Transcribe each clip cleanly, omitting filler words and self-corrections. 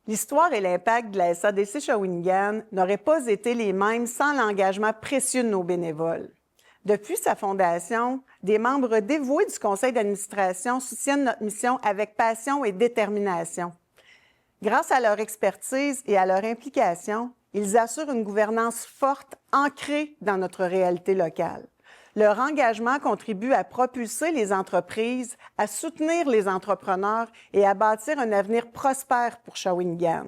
L'histoire et l'impact de la SADC Shawinigan n'auraient pas été les mêmes sans l'engagement précieux de nos bénévoles. Depuis sa fondation, des membres dévoués du conseil d'administration soutiennent notre mission avec passion et détermination. Grâce à leur expertise et à leur implication, ils assurent une gouvernance forte ancrée dans notre réalité locale. Leur engagement contribue à propulser les entreprises, à soutenir les entrepreneurs et à bâtir un avenir prospère pour Shawinigan.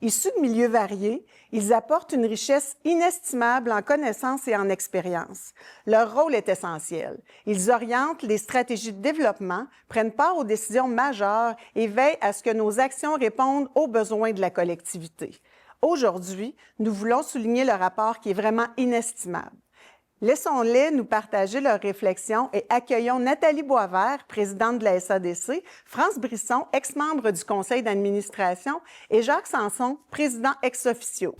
Issus de milieux variés, ils apportent une richesse inestimable en connaissances et en expérience. Leur rôle est essentiel. Ils orientent les stratégies de développement, prennent part aux décisions majeures et veillent à ce que nos actions répondent aux besoins de la collectivité. Aujourd'hui, nous voulons souligner leur apport qui est vraiment inestimable. Laissons-les nous partager leurs réflexions et accueillons Nathalie Boisvert, présidente de la SADC, France Brisson, ex-membre du conseil d'administration, et Jacques Sanson, président ex-officio.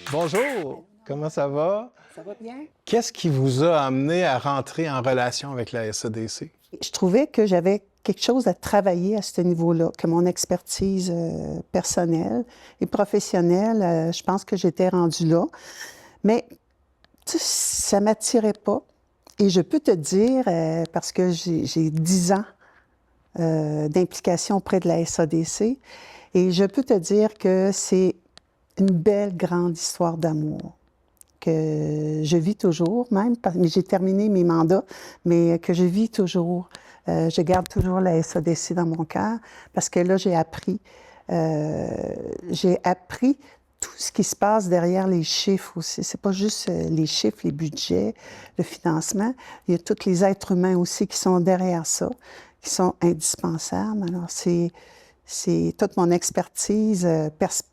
Bonjour, comment ça va? Ça va bien? Qu'est-ce qui vous a amené à rentrer en relation avec la SADC? Je trouvais que j'avais quelque chose à travailler à ce niveau-là, que mon expertise personnelle et professionnelle, je pense que j'étais rendue là. Mais tu sais, ça ne m'attirait pas. Et je peux te dire, parce que j'ai 10 ans d'implication auprès de la SADC, et je peux te dire que c'est une belle, grande histoire d'amour que je vis toujours, même, mais j'ai terminé mes mandats, mais que je vis toujours. Je garde toujours la SADC dans mon cœur parce que là, j'ai appris tout ce qui se passe derrière les chiffres aussi. C'est pas juste les chiffres, les budgets, le financement. Il y a tous les êtres humains aussi qui sont derrière ça, qui sont indispensables. Alors, c'est toute mon expertise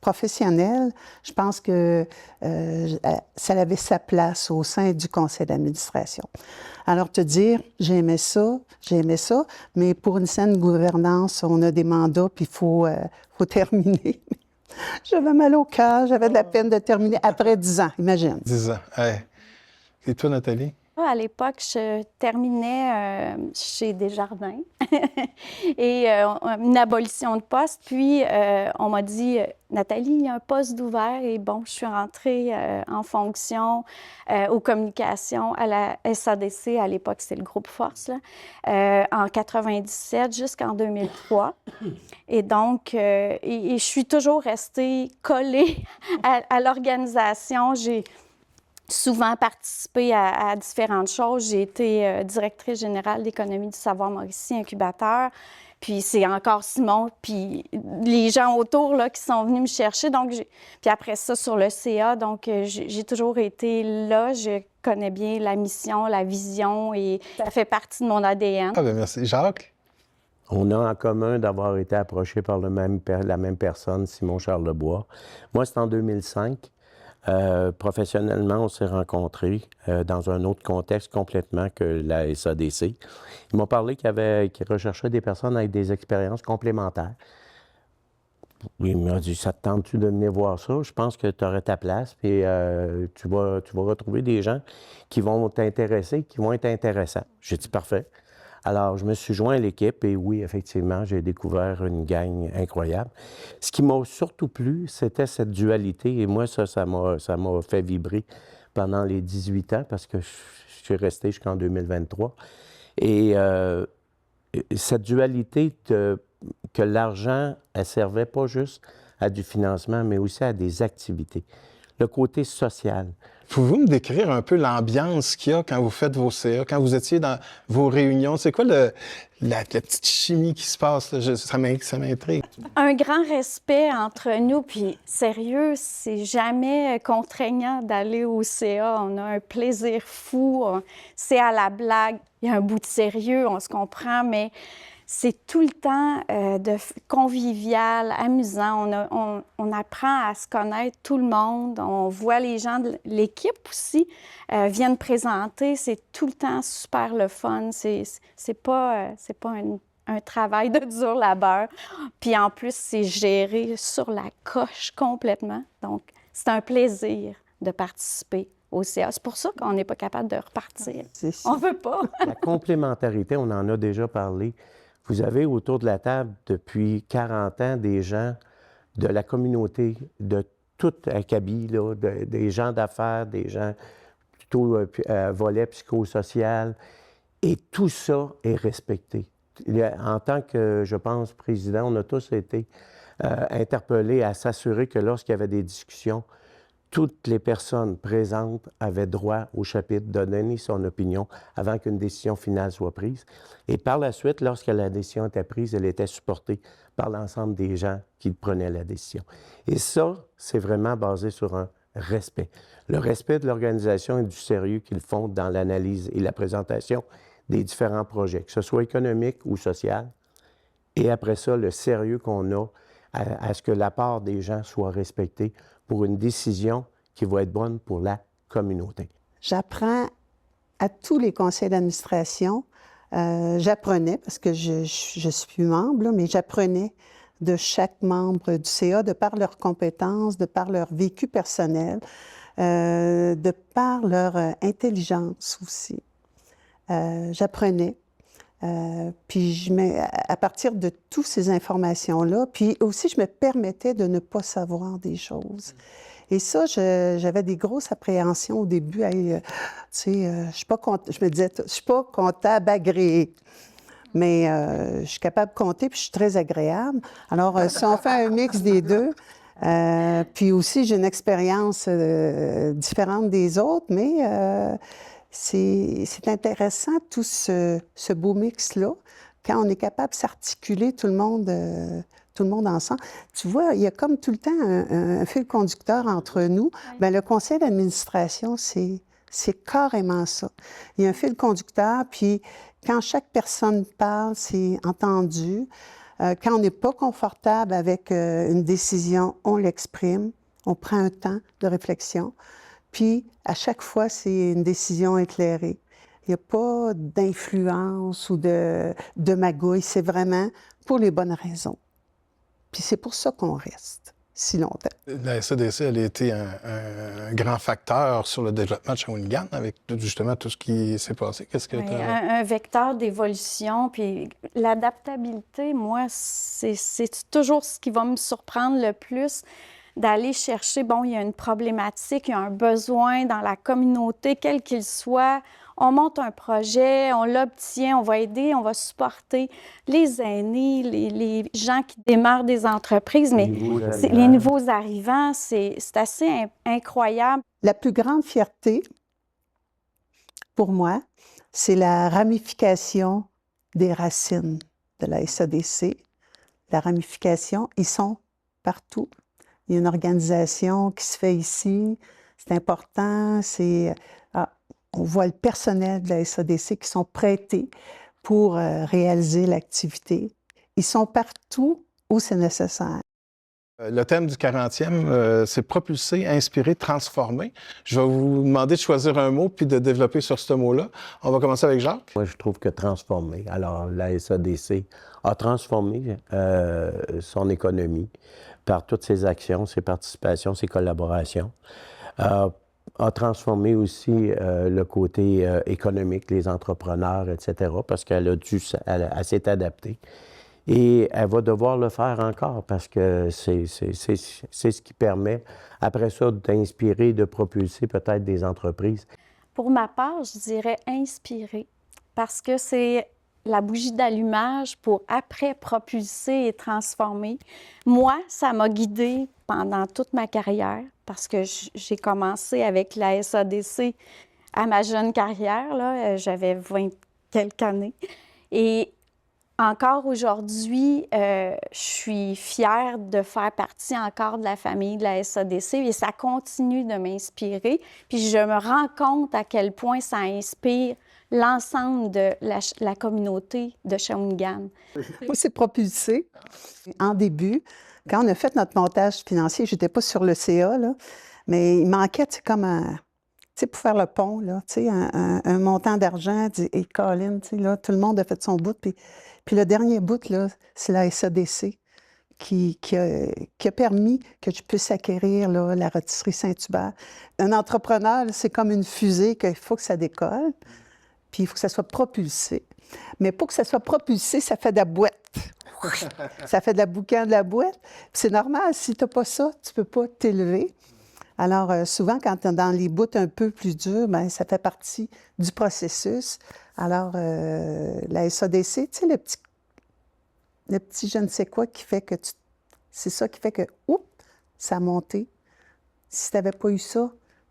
professionnelle. Je pense que ça avait sa place au sein du conseil d'administration. Alors, te dire, j'aimais ça, mais pour une saine gouvernance, on a des mandats, puis il faut terminer. J'avais mal au cœur, j'avais de la peine de terminer après 10 ans, imagine. 10 ans, hey. Et toi, Nathalie? À l'époque, je terminais chez Desjardins et une abolition de poste. Puis, on m'a dit, Nathalie, il y a un poste d'ouvert. Et bon, je suis rentrée en fonction aux communications à la SADC. À l'époque, c'est le groupe Force, là, en 97 jusqu'en 2003. Et donc, je suis toujours restée collée à l'organisation. J'ai souvent participé à différentes choses. J'ai été directrice générale d'économie du savoir Mauricie, incubateur. Puis c'est encore Simon, puis les gens autour là, qui sont venus me chercher. Donc, puis après ça, sur le CA, donc j'ai toujours été là. Je connais bien la mission, la vision et ça fait partie de mon ADN. Ah bien, merci. Jacques? On a en commun d'avoir été approché par la même personne, Simon Charlebois. Moi, c'est en 2005. Professionnellement, on s'est rencontrés dans un autre contexte complètement que la SADC. Ils m'ont parlé qu'ils recherchaient des personnes avec des expériences complémentaires. Il m'a dit, ça te tente-tu de venir voir ça? Je pense que tu aurais ta place, puis tu vas retrouver des gens qui vont t'intéresser, qui vont être intéressants. J'ai dit, parfait. Alors, je me suis joint à l'équipe et oui, effectivement, j'ai découvert une gang incroyable. Ce qui m'a surtout plu, c'était cette dualité. Et moi, ça m'a fait vibrer pendant les 18 ans parce que je suis resté jusqu'en 2023. Et cette dualité que l'argent, elle servait pas juste à du financement, mais aussi à des activités. Le côté social. Pouvez-vous me décrire un peu l'ambiance qu'il y a quand vous faites vos CA, quand vous étiez dans vos réunions? C'est quoi la petite chimie qui se passe? Là? Ça m'intrigue. Un grand respect entre nous, puis sérieux, c'est jamais contraignant d'aller au CA. On a un plaisir fou, c'est à la blague, il y a un bout de sérieux, on se comprend, mais c'est tout le temps convivial, amusant. On apprend à se connaître tout le monde. On voit les gens de l'équipe aussi viennent présenter. C'est tout le temps super le fun. C'est pas un travail de dur labeur. Puis en plus, c'est géré sur la coche complètement. Donc, c'est un plaisir de participer au CA. C'est pour ça qu'on n'est pas capable de repartir. On ne veut pas. La complémentarité, on en a déjà parlé. Vous avez autour de la table depuis 40 ans des gens de la communauté, de toute acabit, là, des gens d'affaires, des gens plutôt volet psychosocial, et tout ça est respecté. En tant que, je pense, président, on a tous été interpellés à s'assurer que lorsqu'il y avait des discussions, toutes les personnes présentes avaient droit au chapitre de donner son opinion avant qu'une décision finale soit prise. Et par la suite, lorsque la décision était prise, elle était supportée par l'ensemble des gens qui prenaient la décision. Et ça, c'est vraiment basé sur un respect. Le respect de l'organisation et du sérieux qu'ils font dans l'analyse et la présentation des différents projets, que ce soit économique ou social. Et après ça, le sérieux qu'on a à ce que la part des gens soit respectée pour une décision qui va être bonne pour la communauté. J'apprends à tous les conseils d'administration. J'apprenais, parce que je suis membre, là, mais j'apprenais de chaque membre du CA, de par leurs compétences, de par leur vécu personnel, de par leur intelligence aussi. J'apprenais. Puis à partir de toutes ces informations-là, puis aussi je me permettais de ne pas savoir des choses. Et ça, j'avais des grosses appréhensions au début. Hey, tu sais, je me disais, je suis pas comptable agréée, mais je suis capable de compter, puis je suis très agréable. Alors, si on fait un mix des deux, puis aussi j'ai une expérience différente des autres, mais c'est intéressant, tout ce beau mix-là, quand on est capable de s'articuler tout le monde ensemble. Tu vois, il y a comme tout le temps un fil conducteur entre nous. Bien, le conseil d'administration, c'est carrément ça. Il y a un fil conducteur, puis quand chaque personne parle, c'est entendu. Quand on n'est pas confortable avec une décision, on l'exprime, on prend un temps de réflexion. Puis, à chaque fois, c'est une décision éclairée. Il n'y a pas d'influence ou de magouille. C'est vraiment pour les bonnes raisons. Puis c'est pour ça qu'on reste si longtemps. La SADC, elle a été un grand facteur sur le développement de Shawinigan avec justement tout ce qui s'est passé. Qu'est-ce que tu as... Un vecteur d'évolution, puis l'adaptabilité, moi, c'est toujours ce qui va me surprendre le plus, d'aller chercher, bon, il y a une problématique, il y a un besoin dans la communauté, quel qu'il soit. On monte un projet, on l'obtient, on va aider, on va supporter les aînés, les gens qui démarrent des entreprises, mais les nouveaux arrivants, c'est assez incroyable. La plus grande fierté, pour moi, c'est la ramification des racines de la SADC. La ramification, ils sont partout. Il y a une organisation qui se fait ici, c'est important, on voit le personnel de la SADC qui sont prêtés pour réaliser l'activité. Ils sont partout où c'est nécessaire. Le thème du 40e, c'est propulser, inspirer, transformer. Je vais vous demander de choisir un mot puis de développer sur ce mot-là. On va commencer avec Jacques. Moi, je trouve que transformer. Alors, la SADC a transformé son économie par toutes ses actions, ses participations, ses collaborations. A transformé aussi le côté économique, les entrepreneurs, etc., parce qu'elle s'est adaptée. Et elle va devoir le faire encore parce que c'est ce qui permet, après ça, d'inspirer, de propulser peut-être des entreprises. Pour ma part, je dirais inspirer, parce que c'est la bougie d'allumage pour après propulser et transformer. Moi, ça m'a guidée pendant toute ma carrière, parce que j'ai commencé avec la SADC à ma jeune carrière, là, j'avais 20 quelques années. Et encore aujourd'hui, je suis fière de faire partie encore de la famille de la SADC et ça continue de m'inspirer. Puis je me rends compte à quel point ça inspire l'ensemble de la communauté de Shawinigan. Moi, c'est propulsé. En début, quand on a fait notre montage financier, je n'étais pas sur le CA, là, mais il manquait comme un... Tu sais, pour faire le pont, là, tu sais, un montant d'argent, et Colin, tu sais, là, tout le monde a fait son bout. Puis le dernier bout, là, c'est la SADC qui a permis que je puisse acquérir là, la rôtisserie Saint-Hubert. Un entrepreneur, là, c'est comme une fusée qu'il faut que ça décolle, puis il faut que ça soit propulsé. Mais pour que ça soit propulsé, ça fait de la boîte. Ça fait de la boucan de la boîte. Puis c'est normal, si tu n'as pas ça, tu ne peux pas t'élever. Alors, souvent, quand tu es dans les bouts un peu plus durs, bien, ça fait partie du processus. Alors, la SADC, tu sais, le petit je ne sais quoi qui fait que c'est ça qui fait que, oups, ça a monté. Si tu n'avais pas eu ça,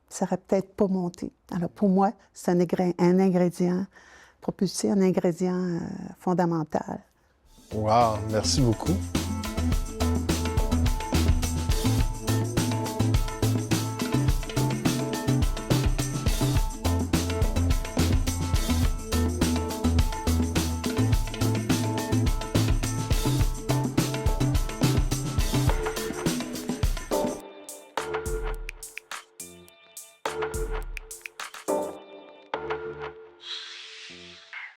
ça n'aurait peut-être pas monté. Alors, pour moi, c'est un ingrédient propulsé, un ingrédient fondamental. Wow, merci beaucoup.